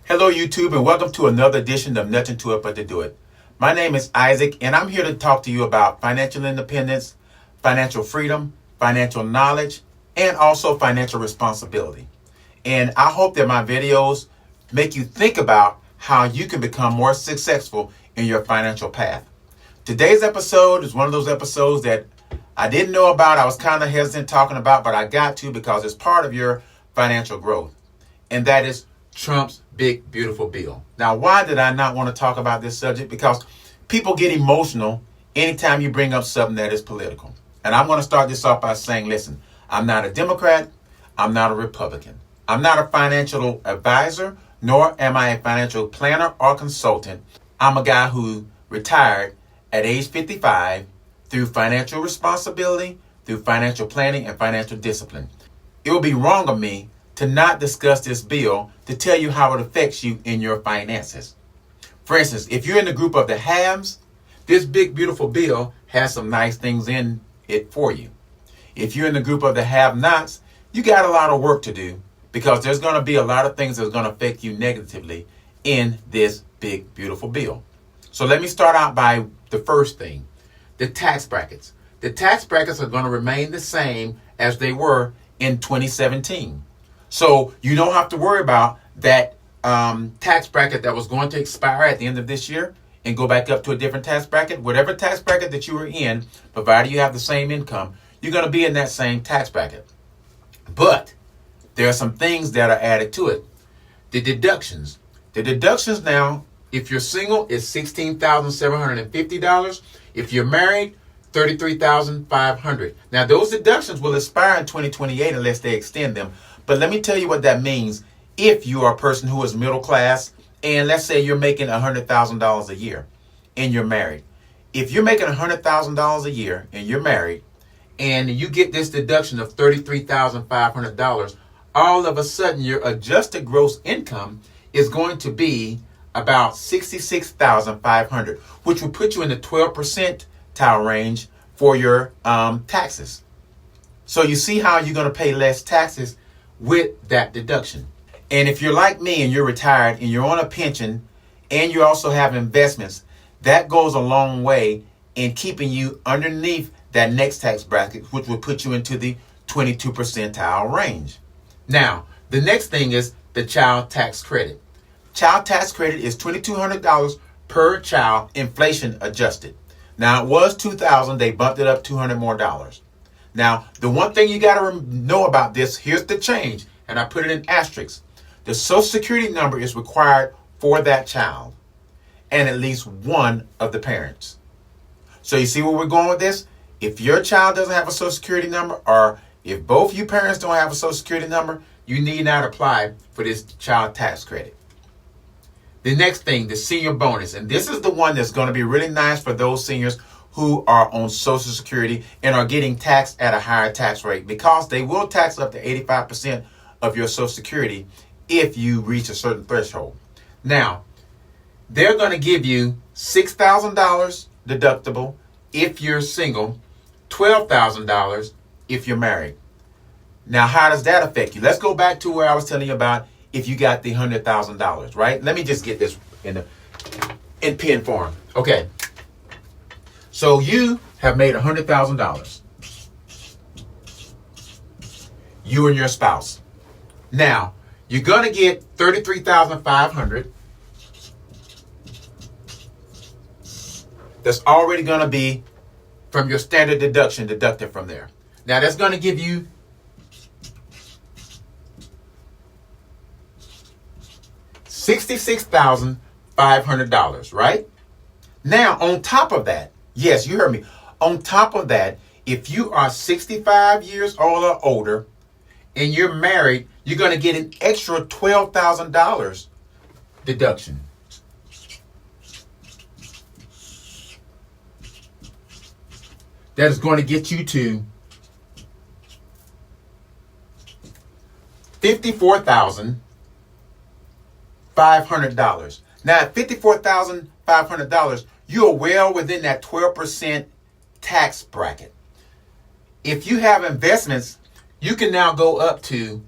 Hello YouTube and welcome to another edition of Nothing to It But to Do It. My name is Isaac and I'm here to talk to you about financial independence, financial freedom, financial knowledge, and also financial responsibility. And I hope that my videos make you think about how you can become more successful in your financial path. Today's episode is one of those episodes that I didn't know about. I was kind of hesitant talking about, but I got to because it's part of your financial growth. And that is Trump's big, beautiful bill. Now, why did I not want to talk about this subject? Because people get emotional anytime you bring up something that is political. And I'm going to start this off by saying, listen, I'm not a Democrat. I'm not a Republican. I'm not a financial advisor, nor am I a financial planner or consultant. I'm a guy who retired at age 55 through financial responsibility, through financial planning and financial discipline. It would be wrong of me to not discuss this bill to tell you how it affects you in your finances. For instance, if you're in the group of the haves, this big, beautiful bill has some nice things in it for you. If you're in the group of the have-nots, you got a lot of work to do because there's going to be a lot of things that's going to affect you negatively in this big, beautiful bill. So let me start out by the first thing, the tax brackets. The tax brackets are going to remain the same as they were in 2017. So you don't have to worry about that tax bracket that was going to expire at the end of this year and go back up to a different tax bracket. Whatever tax bracket that you were in, provided you have the same income, you're going to be in that same tax bracket. But there are some things that are added to it. The deductions. The deductions now, if you're single, is $16,750. If you're married, $33,500. Now, those deductions will expire in 2028 unless they extend them. But let me tell you what that means if you are a person who is middle class and let's say you're making $100,000 a year and you're married. If you're making $100,000 a year and you're married and you get this deduction of $33,500, all of a sudden your adjusted gross income is going to be about $66,500, which will put you in the 12% range for your taxes. So you see how you're going to pay less taxes with that deduction. And if you're like me and you're retired and you're on a pension and you also have investments, that goes a long way in keeping you underneath that next tax bracket, which will put you into the 22 percentile range. Now, the next thing is the child tax credit. Child tax credit is $2,200 per child, inflation adjusted. Now, it was $2,000. They bumped it up $200 more. Now, the one thing you got to know about this, here's the change, and I put it in asterisks. The Social Security number is required for that child and at least one of the parents. So you see where we're going with this? If your child doesn't have a Social Security number or if both you parents don't have a Social Security number, you need not apply for this child tax credit. The next thing, the senior bonus, and this is the one that's going to be really nice for those seniors who are on Social Security and are getting taxed at a higher tax rate because they will tax up to 85% of your Social Security if you reach a certain threshold. Now, they're going to give you $6,000 deductible if you're single, $12,000 if you're married. Now, how does that affect you? Let's go back to where I was telling you about if you got the $100,000, right? Let me just get this in pen form. Okay. So you have made $100,000. You and your spouse. Now, you're going to get $33,500. That's already going to be from your standard deduction deducted from there. Now, that's going to give you $66,500, right? Now, on top of that, yes, you heard me. On top of that, if you are 65 years old or older and you're married, you're going to get an extra $12,000 deduction. That is going to get you to $54,500. Now, at $54,500, you are well within that 12% tax bracket. If you have investments, you can now go up to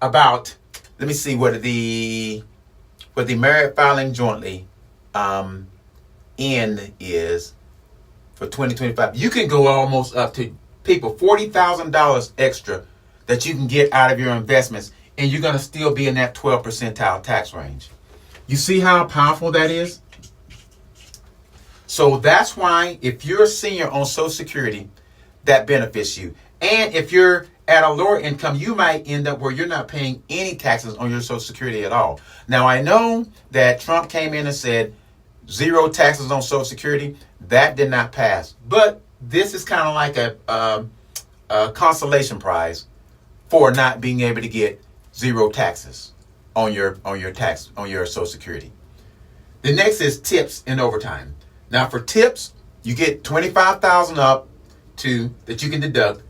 about let me see what the merit filing jointly end is for 2025. You can go almost up to people $40,000 extra that you can get out of your investments, and you're going to still be in that 12 percentile tax range. You see how powerful that is? So that's why if you're a senior on Social Security, that benefits you. And if you're at a lower income, you might end up where you're not paying any taxes on your Social Security at all. Now, I know that Trump came in and said zero taxes on Social Security. That did not pass. But this is kind of like a consolation prize for not being able to get zero taxes on your Social Security. The next is tips and overtime. Now, for tips, you get $25,000 up to that you can deduct.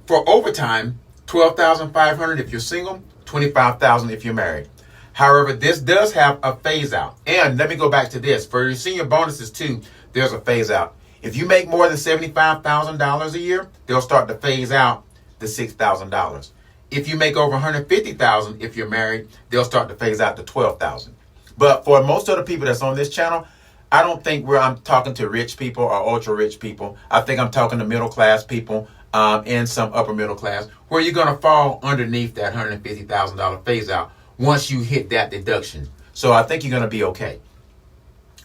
For overtime, $12,500 if you're single, $25,000 if you're married. However, this does have a phase out. And let me go back to this. For your senior bonuses too, there's a phase out. If you make more than $75,000 a year, they'll start to phase out the $6,000. If you make over $150,000 if you're married, they'll start to phase out the $12,000. But for most of the people that's on this channel, I don't think I'm talking to rich people or ultra rich people. I think I'm talking to middle class people and some upper middle class, where you're going to fall underneath that $150,000 phase out once you hit that deduction. So I think you're going to be okay.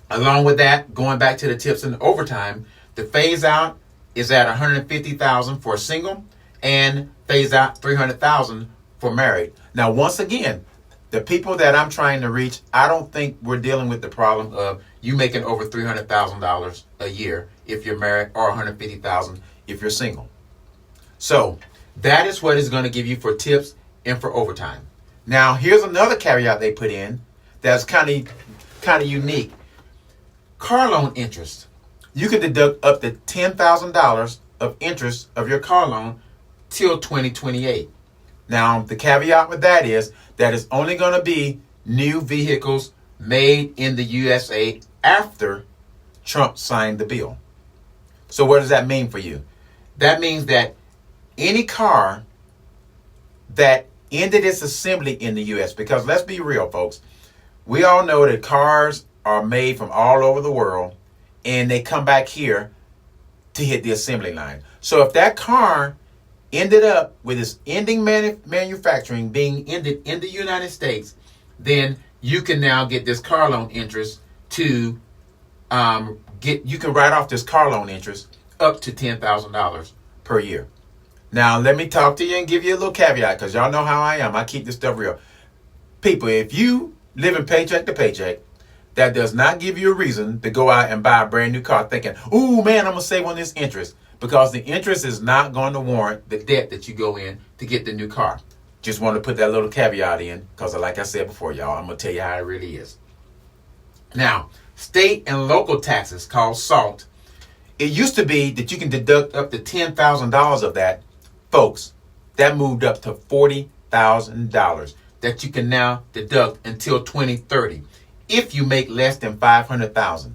Along with that, going back to the tips and overtime, the phase out is at $150,000 for a single and phase out $300,000 for married. Now, once again, the people that I'm trying to reach, I don't think we're dealing with the problem of you making over $300,000 a year if you're married, or $150,000 if you're single. So that is what is going to give you for tips and for overtime. Now, here's another caveat they put in that's kind of unique. Car loan interest. You can deduct up to $10,000 of interest of your car loan till 2028. Now, the caveat with that is that it's only going to be new vehicles made in the USA after Trump signed the bill. So what does that mean for you? That means that any car that ended its assembly in the US, because let's be real, folks, we all know that cars are made from all over the world and they come back here to hit the assembly line. So if that car ended up with its ending manufacturing being ended in the United States, then you can now get this car loan interest to you can write off this car loan interest up to $10,000 per year. Now, let me talk to you and give you a little caveat, because y'all know how I am. I keep this stuff real. People, if you live in paycheck to paycheck, that does not give you a reason to go out and buy a brand new car thinking, ooh, man, I'm going to save on this interest. Because the interest is not going to warrant the debt that you go in to get the new car. Just want to put that little caveat in, because like I said before, y'all, I'm going to tell you how it really is. Now, state and local taxes, called SALT, it used to be that you can deduct up to $10,000 of that. Folks, that moved up to $40,000 that you can now deduct until 2030 if you make less than $500,000.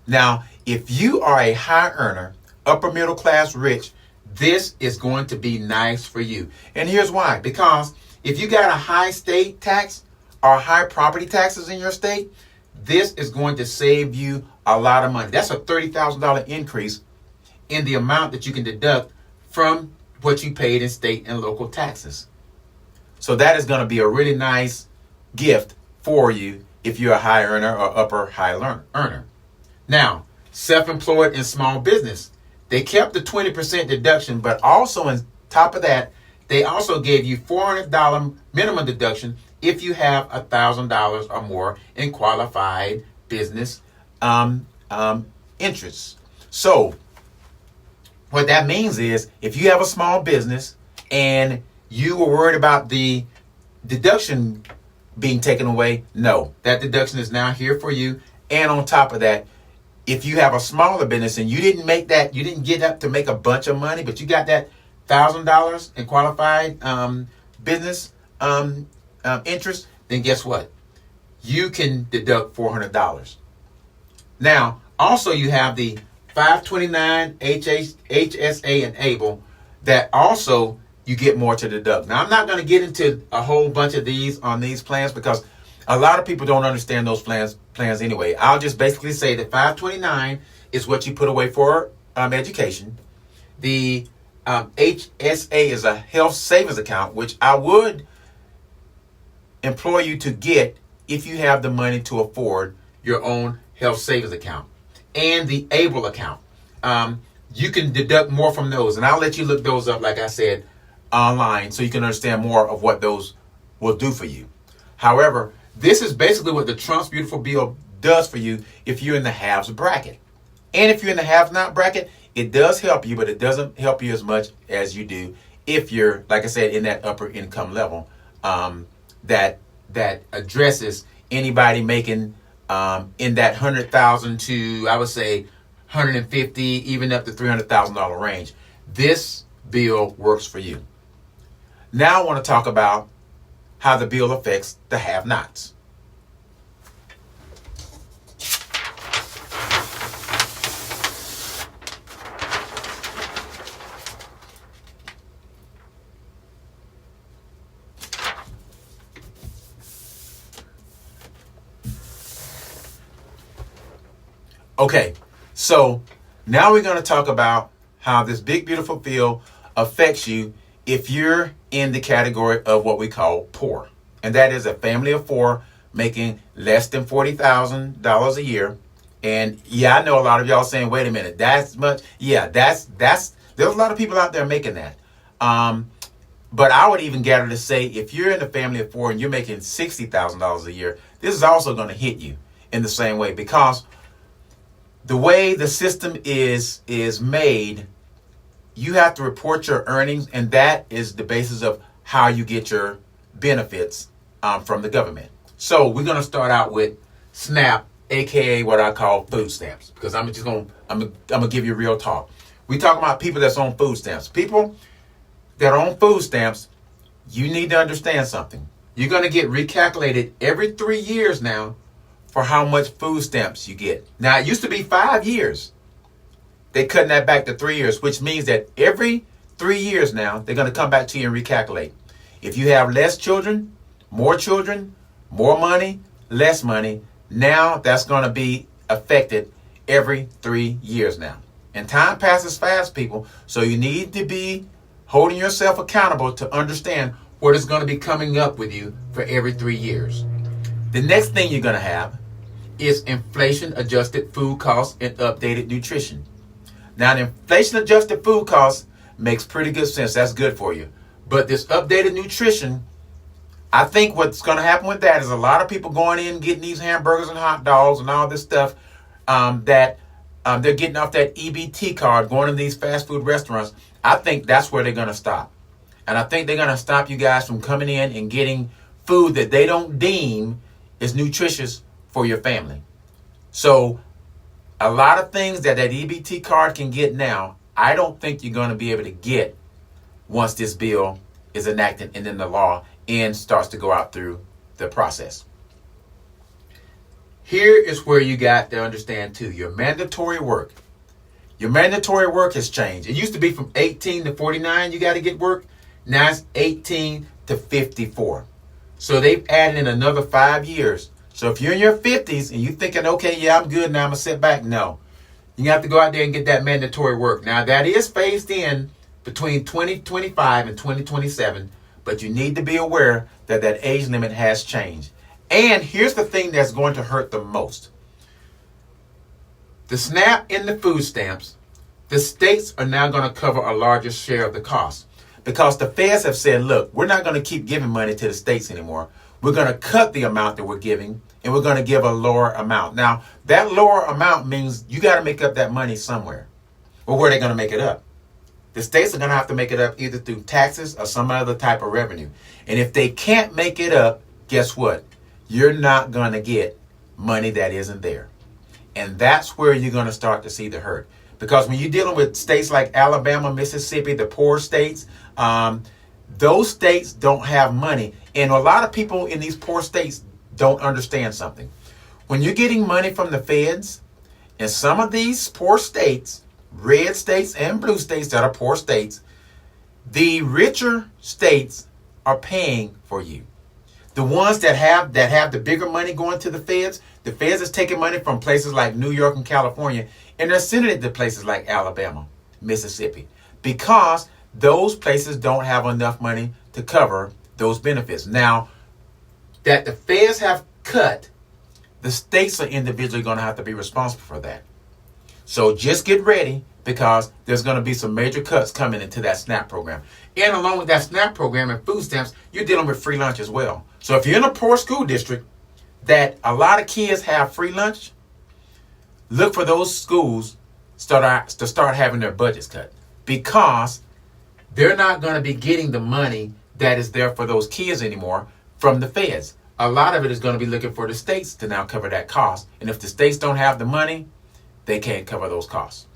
Now, if you are a high earner, upper middle class rich, this is going to be nice for you. And here's why. Because if you got a high state tax or high property taxes in your state, this is going to save you a lot of money. That's a $30,000 increase in the amount that you can deduct from what you paid in state and local taxes. So that is going to be a really nice gift for you if you're a high earner or upper high earner. Now, self-employed and small business, they kept the 20% deduction, but also on top of that, they also gave you $400 minimum deduction if you have $1,000 or more in qualified business interests. So what that means is if you have a small business and you were worried about the deduction being taken away, no, that deduction is now here for you. And on top of that, if you have a smaller business and you didn't make that, you didn't get up to make a bunch of money, but you got that $1,000 in qualified business interest, then guess what? You can deduct $400. Now, also you have the 529 HSA and ABLE that also you get more to deduct. Now, I'm not going to get into a whole bunch of these on these plans because a lot of people don't understand those plans anyway. I'll just basically say that 529 is what you put away for education. The HSA is a health savings account, which I would implore you to get if you have the money to afford your own health savings account. And the ABLE account. You can deduct more from those, and I'll let you look those up, like I said, online, so you can understand more of what those will do for you. However, this is basically what the Trump's Beautiful Bill does for you if you're in the haves bracket. And if you're in the have-not bracket, it does help you, but it doesn't help you as much as you do if you're, like I said, in that upper income level that addresses anybody making in that 100,000 to, I would say, 150, even up to $300,000 range. This bill works for you. Now I want to talk about how the bill affects the have-nots. Okay, so now we're going to talk about how this big, beautiful bill affects you if you're in the category of what we call poor. And that is a family of four making less than $40,000 a year. And yeah, I know a lot of y'all saying, wait a minute, that's much. Yeah, there's a lot of people out there making that. But I would even gather to say, if you're in a family of four and you're making $60,000 a year, this is also going to hit you in the same way, because the way the system is made, you have to report your earnings, and that is the basis of how you get your benefits from the government. So we're going to start out with SNAP, aka what I call food stamps, because I'm gonna give you real talk. We talk about people that's on food stamps. People that are on food stamps, you need to understand something. You're going to get recalculated every 3 years now for how much food stamps you get. Now, it used to be 5 years. They're cutting that back to 3 years, which means that every 3 years now, they're going to come back to you and recalculate. If you have less children, more money, less money, now that's going to be affected every 3 years now. And time passes fast, people, so you need to be holding yourself accountable to understand what is going to be coming up with you for every 3 years. The next thing you're going to have is inflation-adjusted food costs and updated nutrition. Now, the inflation-adjusted food costs makes pretty good sense. That's good for you. But this updated nutrition, I think what's going to happen with that is a lot of people going in, getting these hamburgers and hot dogs and all this stuff that they're getting off that EBT card, going to these fast food restaurants. I think that's where they're going to stop. And I think they're going to stop you guys from coming in and getting food that they don't deem is nutritious for your family. So a lot of things that EBT card can get now, I don't think you're going to be able to get once this bill is enacted and then the law and starts to go out through the process. Here is where you got to understand too, your mandatory work. Your mandatory work has changed. It used to be from 18 to 49, you got to get work. Now it's 18 to 54. So they've added in another 5 years. So if you're in your 50s and you're thinking, okay, yeah, I'm good now, I'm going to sit back. No. You have to go out there and get that mandatory work. Now that is phased in between 2025 and 2027, but you need to be aware that that age limit has changed. And here's the thing that's going to hurt the most. The SNAP and the food stamps, the states are now going to cover a larger share of the cost because the feds have said, look, we're not going to keep giving money to the states anymore. We're going to cut the amount that we're giving and we're going to give a lower amount. Now, that lower amount means you got to make up that money somewhere. Well, where are they going to make it up? The states are going to have to make it up either through taxes or some other type of revenue. And if they can't make it up, guess what? You're not going to get money that isn't there. And that's where you're going to start to see the hurt. Because when you're dealing with states like Alabama, Mississippi, the poor states, those states don't have money. And a lot of people in these poor states don't understand something. When you're getting money from the feds, in some of these poor states, red states and blue states that are poor states, The richer states are paying for you. The ones that have the bigger money going to the feds is taking money from places like New York and California, and they're sending it to places like Alabama, Mississippi, because those places don't have enough money to cover those benefits. Now, that the feds have cut, the states are individually going to have to be responsible for that. So just get ready, because there's going to be some major cuts coming into that SNAP program. And along with that SNAP program and food stamps, you're dealing with free lunch as well. So if you're in a poor school district that a lot of kids have free lunch, look for those schools to start having their budgets cut, because they're not going to be getting the money that is there for those kids anymore from the feds. A lot of it is going to be looking for the states to now cover that cost. And if the states don't have the money, they can't cover those costs.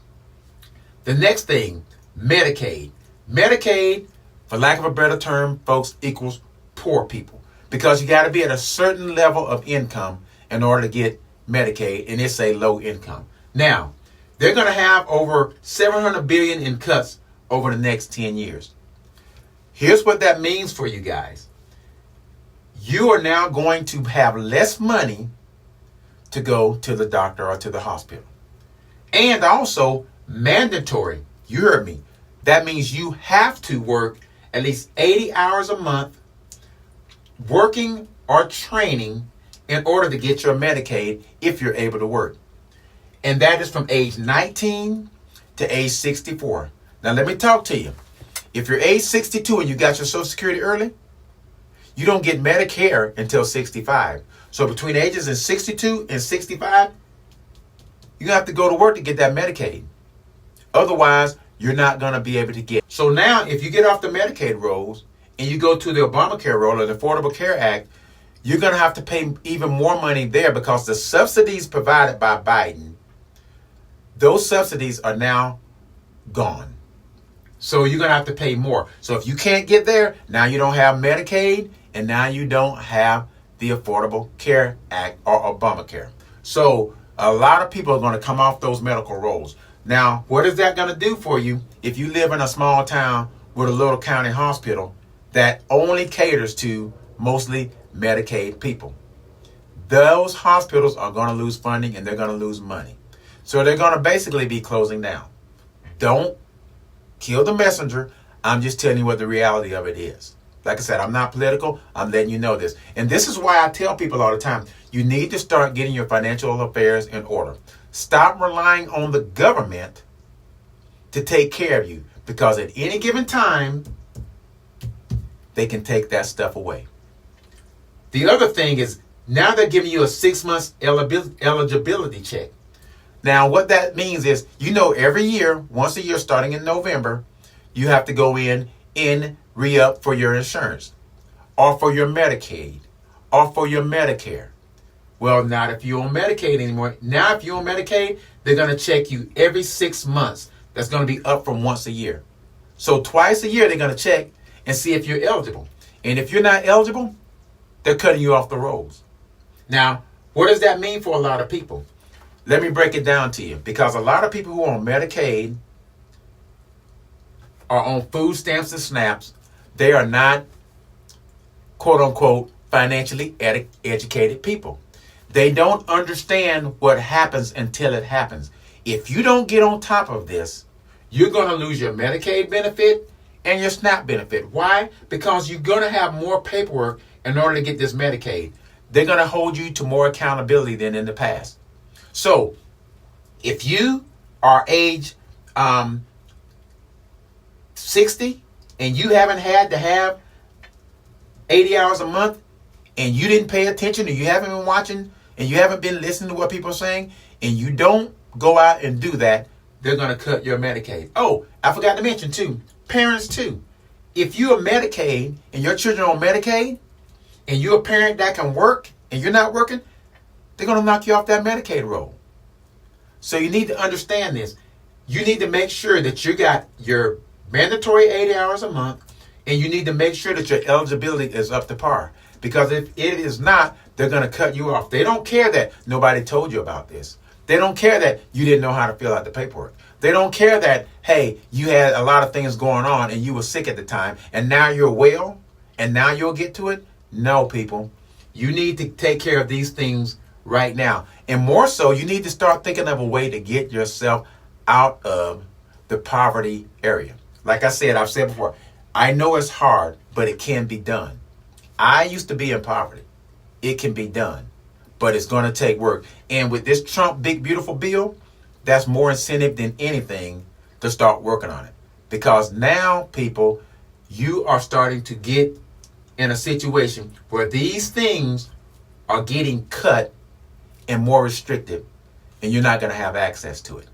The next thing, Medicaid. Medicaid, for lack of a better term, folks, equals poor people, because you got to be at a certain level of income in order to get Medicaid, and it's a low income. Now, they're going to have over $700 billion in cuts over the next 10 years. Here's what that means for you guys. You are now going to have less money to go to the doctor or to the hospital. And also mandatory, you heard me, that means you have to work at least 80 hours a month working or training in order to get your Medicaid if you're able to work. And that is from age 19 to age 64. Now let me talk to you. If you're age 62 and you got your Social Security early, you don't get Medicare until 65. So between ages of 62 and 65, you have to go to work to get that Medicaid. Otherwise, you're not going to be able to get. So now, if you get off the Medicaid rolls and you go to the Obamacare roll or the Affordable Care Act, you're going to have to pay even more money there, because the subsidies provided by Biden, those subsidies are now gone. So you're going to have to pay more. So if you can't get there, now you don't have Medicaid, and now you don't have the Affordable Care Act or Obamacare. So a lot of people are going to come off those medical rolls. Now, what is that going to do for you if you live in a small town with a little county hospital that only caters to mostly Medicaid people? Those hospitals are going to lose funding, and they're going to lose money. So they're going to basically be closing down. Don't kill the messenger. I'm just telling you what the reality of it is. Like I said, I'm not political. I'm letting you know this. And this is why I tell people all the time, you need to start getting your financial affairs in order. Stop relying on the government to take care of you, because at any given time, they can take that stuff away. The other thing is, now they're giving you a 6 months eligibility check. Now, what that means is, every year, once a year, starting in November, you have to go in and re-up for your insurance, or for your Medicaid, or for your Medicare. Well, not if you're on Medicaid anymore. Now, if you're on Medicaid, they're going to check you every 6 months. That's going to be up from once a year. So twice a year, they're going to check and see if you're eligible. And if you're not eligible, they're cutting you off the rolls. Now, what does that mean for a lot of people? Let me break it down to you. Because a lot of people who are on Medicaid are on food stamps and SNAPs. They are not, quote unquote, financially educated people. They don't understand what happens until it happens. If you don't get on top of this, you're going to lose your Medicaid benefit and your SNAP benefit. Why? Because you're going to have more paperwork in order to get this Medicaid. They're going to hold you to more accountability than in the past. So if you are age 60 and you haven't had to have 80 hours a month, and you didn't pay attention, and you haven't been watching, and you haven't been listening to what people are saying, and you don't go out and do that, they're going to cut your Medicaid. Oh, I forgot to mention too, parents too. If you're Medicaid and your children are on Medicaid, and you're a parent that can work and you're not working, they're going to knock you off that Medicaid roll. So you need to understand this. You need to make sure that you got your mandatory 80 hours a month, and you need to make sure that your eligibility is up to par. Because if it is not, they're going to cut you off. They don't care that nobody told you about this. They don't care that you didn't know how to fill out the paperwork. They don't care that, hey, you had a lot of things going on and you were sick at the time and now you're well and now you'll get to it. No, people. You need to take care of these things right now. And more so, you need to start thinking of a way to get yourself out of the poverty area. Like I said, I've said before, I know it's hard, but it can be done. I used to be in poverty. It can be done, but it's going to take work. And with this Trump big, beautiful bill, that's more incentive than anything to start working on it. Because now, people, you are starting to get in a situation where these things are getting cut and more restricted, and you're not going to have access to it.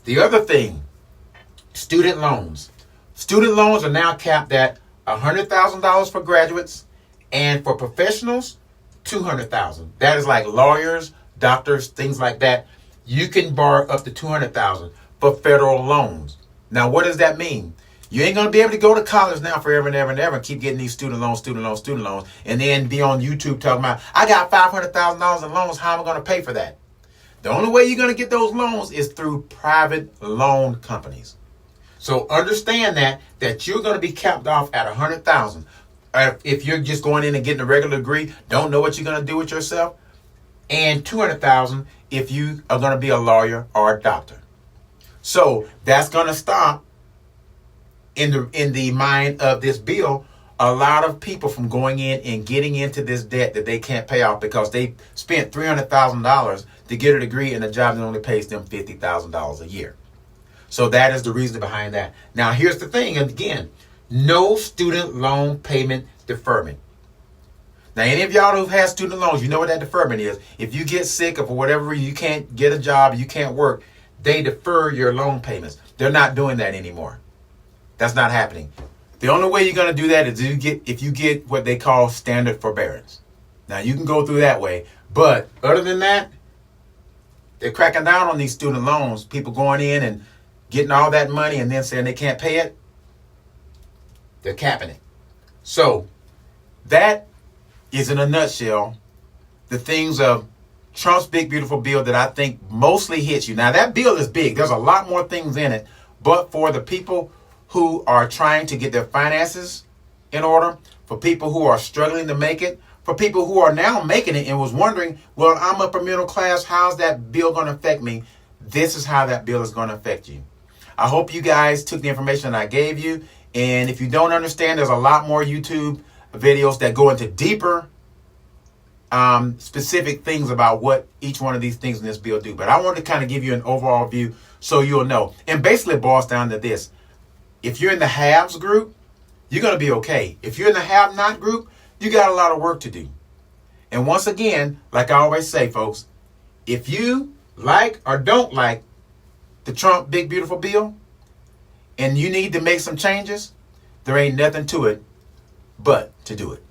The other thing, student loans. Student loans are now capped at $100,000 for graduates, and for professionals, $200,000. That is like lawyers, doctors, things like that. You can borrow up to $200,000 for federal loans. Now, what does that mean? You ain't going to be able to go to college now forever and ever and ever and keep getting these student loans, and then be on YouTube talking about, I got $500,000 in loans. How am I going to pay for that? The only way you're going to get those loans is through private loan companies. So understand that you're going to be capped off at $100,000. If you're just going in and getting a regular degree, don't know what you're going to do with yourself, and $200,000 if you are going to be a lawyer or a doctor. So that's going to stop, in the mind of this bill, a lot of people from going in and getting into this debt that they can't pay off because they spent $300,000 to get a degree in a job that only pays them $50,000 a year. So that is the reason behind that. Now, here's the thing, and again, no student loan payment deferment. Now, any of y'all who've had student loans, you know what that deferment is. If you get sick or for whatever reason you can't get a job, you can't work, they defer your loan payments. They're not doing that anymore. That's not happening. The only way you're going to do that is if you get what they call standard forbearance. Now, you can go through that way. But other than that, they're cracking down on these student loans. People going in and getting all that money and then saying they can't pay it. They're capping it. So that is, in a nutshell, the things of Trump's big, beautiful bill that I think mostly hits you. Now, that bill is big. There's a lot more things in it. But for the people who are trying to get their finances in order, for people who are struggling to make it, for people who are now making it and was wondering, well, I'm upper middle class, how's that bill going to affect me? This is how that bill is going to affect you. I hope you guys took the information I gave you. And if you don't understand, there's a lot more YouTube videos that go into deeper specific things about what each one of these things in this bill do. But I wanted to kind of give you an overall view so you'll know. And basically it boils down to this. If you're in the haves group, you're going to be okay. If you're in the have-not group, you got a lot of work to do. And once again, like I always say, folks, if you like or don't like the Trump big, beautiful bill, and you need to make some changes, there ain't nothing to it but to do it.